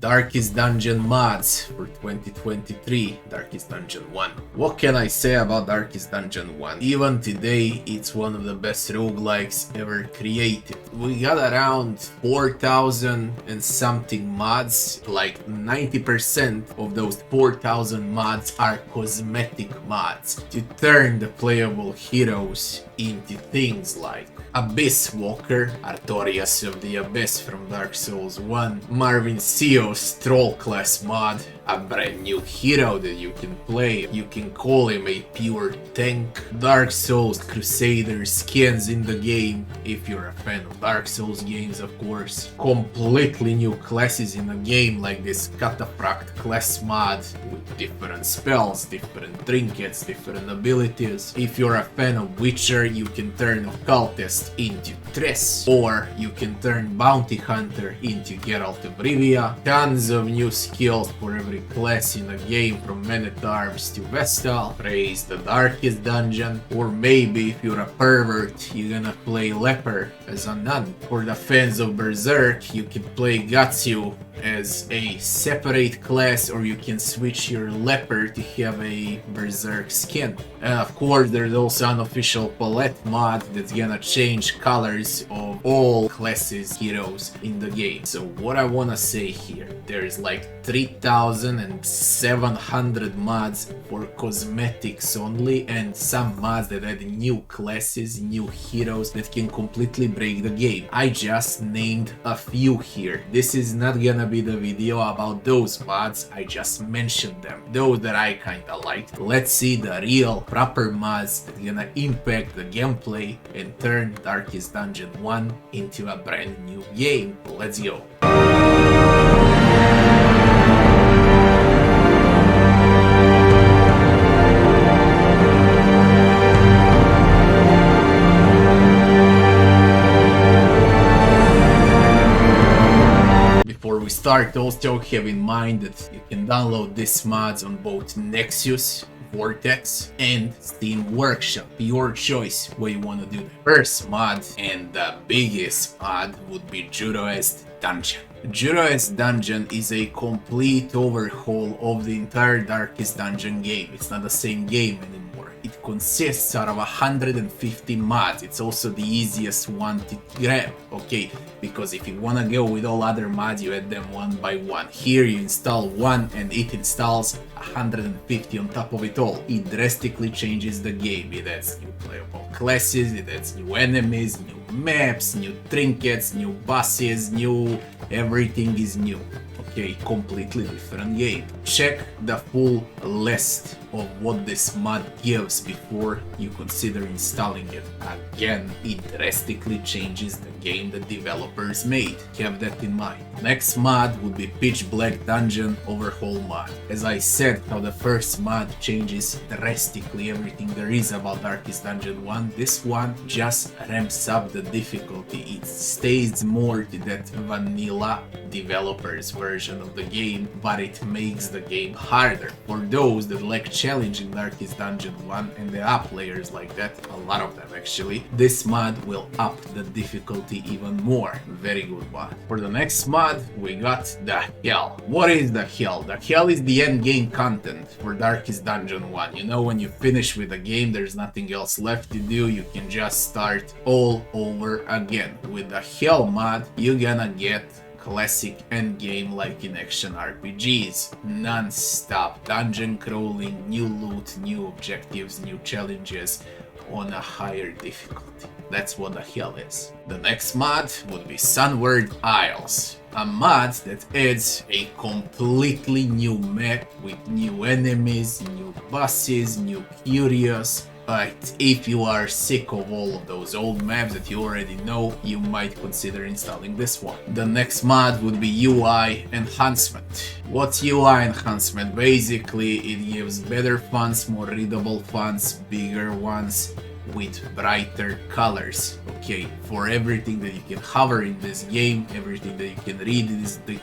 Darkest Dungeon mods for 2023, Darkest Dungeon 1. What can I say about Darkest Dungeon 1? Even today, it's one of the best roguelikes ever created. We got around 4,000 and something mods, like 90% of those 4,000 mods are cosmetic mods to turn the playable heroes into things like Abyss Walker, Artorias of the Abyss from Dark Souls 1, Marvin Seo's Troll class mod, a brand new hero that you can play. You can call him a pure tank. Dark Souls Crusader skins in the game, if you're a fan of Dark Souls games, of course. Completely new classes in the game, like this Cataphract class mod with different spells, different trinkets, different abilities. If you're a fan of Witcher, you can turn Occultist into Triss, or you can turn Bounty Hunter into Geralt of Rivia. Tons of new skills for every class in the game, from Man-at-Arms to Vestal. Praise the Darkest Dungeon. Or maybe if you're a pervert, you're gonna play Leper as a nun. For the fans of Berserk, you can play Gatsu as a separate class, or you can switch your Leper to have a Berserk skin. And of course, there's also an official palette mod that's gonna change colors of all classes heroes in the game. So what I wanna say here, there's like 3,700 mods for cosmetics only, and some mods that add new classes, new heroes that can completely break the game. I just named a few here. This is not gonna be the video about those mods, I just mentioned them, those that I kinda liked. Let's see the real proper mods that gonna impact the gameplay and turn Darkest Dungeon 1 into a brand new game. Let's go. Before we start, also have in mind that you can download these mods on both Nexus, Vortex, and Steam Workshop. Your choice what you want to do. The first mod and the biggest mod would be DarkestDungeon. DarkestDungeon is a complete overhaul of the entire Darkest Dungeon game. It's not the same game anymore. It consists out of 150 mods. It's also the easiest one to grab, okay? Because if you wanna go with all other mods, you add them one by one. Here you install one and it installs 150 on top of it all. It drastically changes the game. It adds new playable classes, it adds new enemies, new maps, new trinkets, new bosses, new... everything is new. Okay, completely different game. Check the full list of what this mod gives before you consider installing it. Again, it drastically changes the game the developers made. Have that in mind. Next mod would be Pitch Black Dungeon Overhaul mod. As I said, how the first mod changes drastically everything there is about Darkest Dungeon 1, this one just ramps up the difficulty. It stays more to that vanilla developers version of the game, but it makes the game harder. For those that like challenging Darkest Dungeon 1, and there are players like that, a lot of them actually, this mod will up the difficulty even more. Very good mod. For the next mod, we got the Hell. What is the Hell? The Hell is the end game content for Darkest Dungeon 1. You know, when you finish with the game, there's nothing else left to do, you can just start all over again. With the Hell mod, you're gonna get classic endgame like in action RPGs. Non-stop dungeon crawling, new loot, new objectives, new challenges on a higher difficulty. That's what the Hell is. The next mod would be Sunward Isles. A mod that adds a completely new map with new enemies, new bosses, new curios. But if you are sick of all of those old maps that you already know, you might consider installing this one. The next mod would be UI Enhancement. What's UI Enhancement? Basically, it gives better fonts, more readable fonts, bigger ones, with brighter colors. Okay, for everything that you can hover in this game, everything that you can read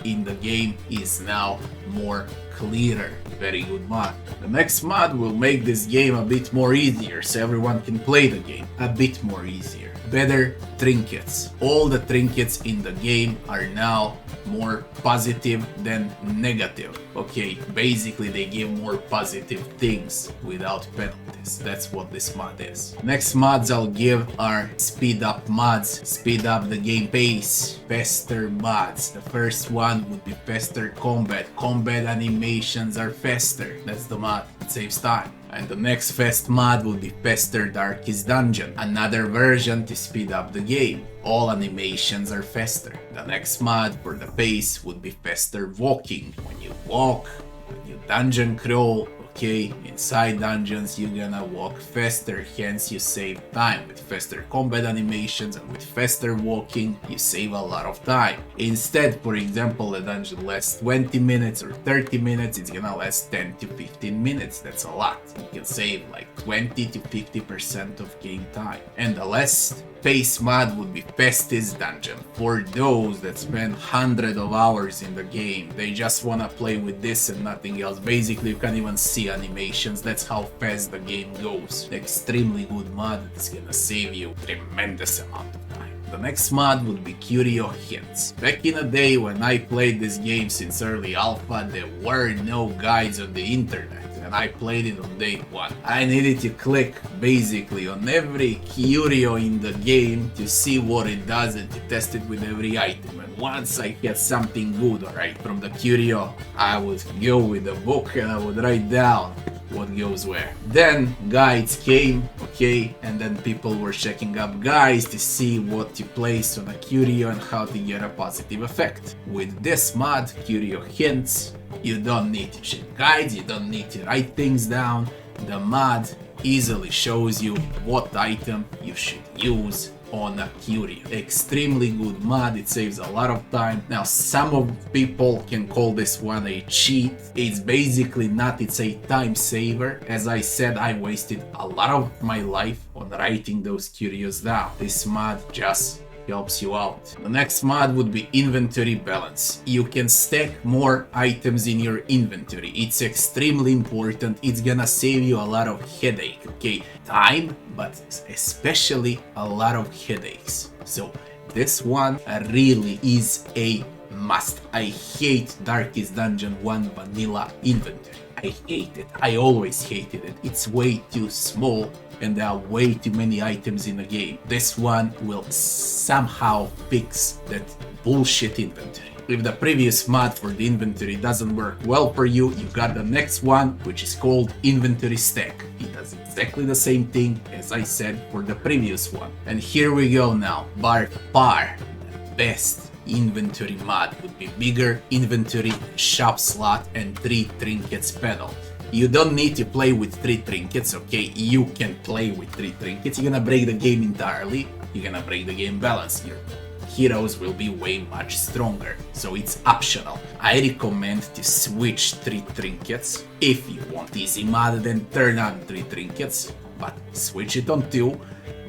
in the game is now more clearer. Very good mod. The next mod will make this game a bit more easier, so everyone can play the game a bit more easier. better trinkets. All the trinkets in the game are now more positive than negative. Okay, basically they give more positive things without penalties. That's what this mod is. Next mods I'll give are speed up mods, speed up the game pace, faster mods. The first one would be faster combat. Combat animations are faster. That's the mod. It saves time. And the next fast mod would be faster DarkestDungeon, another version to speed up the game. All animations are faster. The next mod for the pace would be faster walking. When you walk, when you dungeon crawl, okay, inside dungeons you're gonna walk faster, hence you save time. With faster combat animations and with faster walking, you save a lot of time. Instead, for example, a dungeon lasts 20 minutes or 30 minutes, it's gonna last 10 to 15 minutes. That's a lot. You can save like 20 to 50% of game time. And the last pace mod would be fastest dungeon. For those that spend hundreds of hours in the game, they just wanna play with this and nothing else. Basically, you can't even see animations. That's how fast the game goes. Extremely good mod that's gonna save you tremendous amount of time. The next mod would be Curio Hints. Back in the day when I played this game since early alpha, there were no guides on the internet. And I played it on day one. I needed to click basically on every curio in the game to see what it does and to test it with every item. And once I had something good, alright, from the curio, I would go with the book and I would write down what goes where. Then guides came, okay, and then people were checking up guides to see what to place on a curio and how to get a positive effect. With this mod, Curio Hints, you don't need to check guides, you don't need to write things down. The mod easily shows you what item you should use on a curio. Extremely good mod, it saves a lot of time. Now some of people can call this one a cheat. It's basically not, it's a time saver. As I said, I wasted a lot of my life on writing those curios down. This mod just helps you out. The next mod would be inventory balance. You can stack more items in your inventory. It's extremely important. It's gonna save you a lot of headache, okay? Time, but especially a lot of headaches. So this one really is a must. I hate DarkestDungeon 1 vanilla inventory. I hate it. I always hated it. It's way too small and there are way too many items in the game. This one will somehow fix that bullshit inventory. If the previous mod for the inventory doesn't work well for you, you got the next one, which is called Inventory Stack. It does exactly the same thing as I said for the previous one. And here we go now. By far, the best inventory mod would be bigger inventory, shop slot, and 3 trinkets panel. You don't need to play with 3 trinkets, okay? You can play with 3 trinkets. You're gonna break the game entirely. You're gonna break the game balance. Your heroes will be way much stronger, so it's optional. I recommend to switch 3 trinkets. If you want easy mod, then turn on 3 trinkets, but switch it on 2,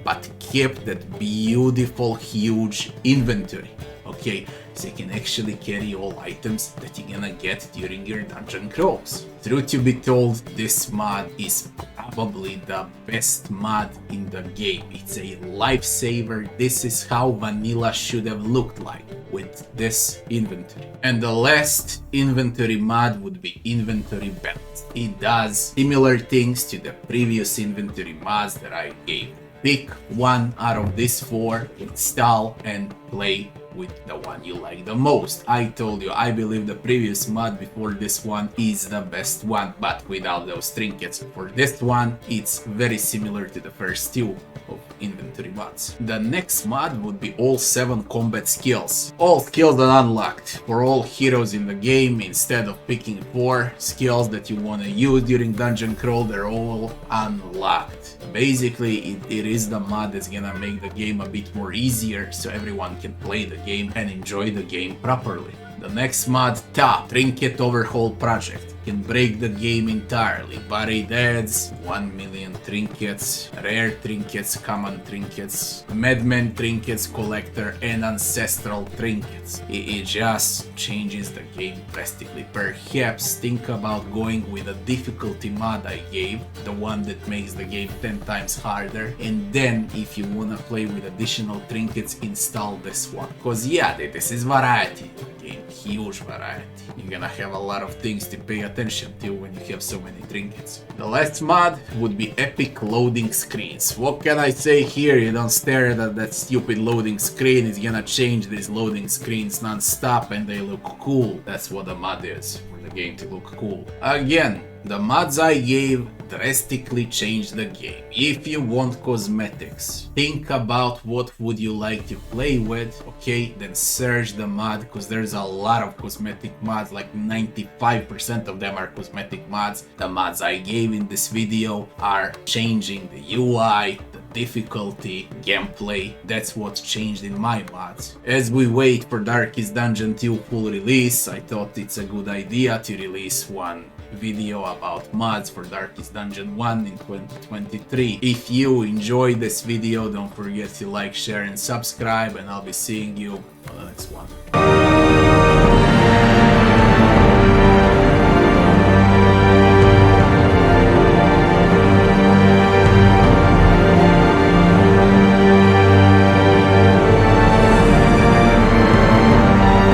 but keep that beautiful huge inventory, okay? So you can actually carry all items that you're gonna get during your dungeon crawls. Truth to be told, this mod is probably the best mod in the game. It's a lifesaver. This is how vanilla should have looked like with this inventory. And the last inventory mod would be inventory balance. It does similar things to the previous inventory mods that I gave. Pick one out of these 4, install and play with the one you like the most. I told you, I believe the previous mod before this one is the best one, but without those trinkets. For this one, it's very similar to the first 2 of inventory mods. The next mod would be all 7 combat skills. All skills are unlocked for all heroes in the game. Instead of picking 4 skills that you want to use during dungeon crawl, they're all unlocked. Basically, it is the mod that's gonna make the game a bit more easier so everyone can play the game and enjoy the game properly. The next mod, Top Trinket Overhaul Project. can break the game entirely. Buried heads, 1 million trinkets, rare trinkets, common trinkets, madman trinkets, collector and ancestral trinkets. It just changes the game drastically. Perhaps think about going with a difficulty mod I gave, the one that makes the game 10 times harder, and then if you wanna play with additional trinkets, install this one. Cause yeah, this is variety. Game, huge variety. You're gonna have a lot of things to pay attention to when you have so many trinkets. The last mod would be epic loading screens. What can I say here? You don't stare at that stupid loading screen. It's gonna change these loading screens non-stop and they look cool. That's what the mod is, for the game to look cool. Again, the mods I gave drastically changed the game. If you want cosmetics, think about what would you like to play with, okay? Then search the mod, because there's a lot of cosmetic mods, like 95% of them are cosmetic mods. The mods I gave in this video are changing the UI, the difficulty, gameplay. That's what's changed in my mods. As we wait for DarkestDungeon 2 full release, I thought it's a good idea to release one video about mods for DarkestDungeon 1 in 2023. If you enjoyed this video, don't forget to like, share and subscribe, and I'll be seeing you on the next one.